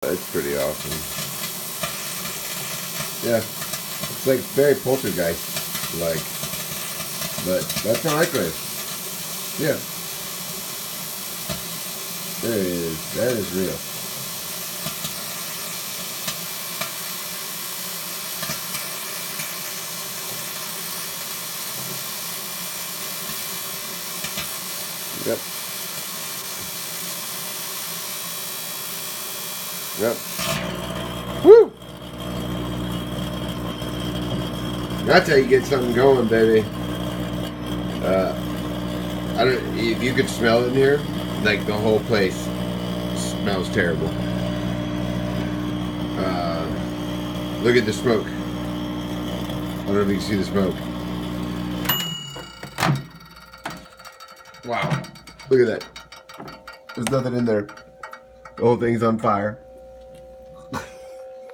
It's pretty awesome. Yeah, it's like very poltergeist-like, but that's not microwave. Yeah, there it is. That is real. Yep. Yep. Woo! That's how you get something going, baby. I don't. If you could smell it in here, like the whole place smells terrible. Look at the smoke. I don't know if you can see the smoke. Wow. Look at that. There's nothing in there. The whole thing's on fire.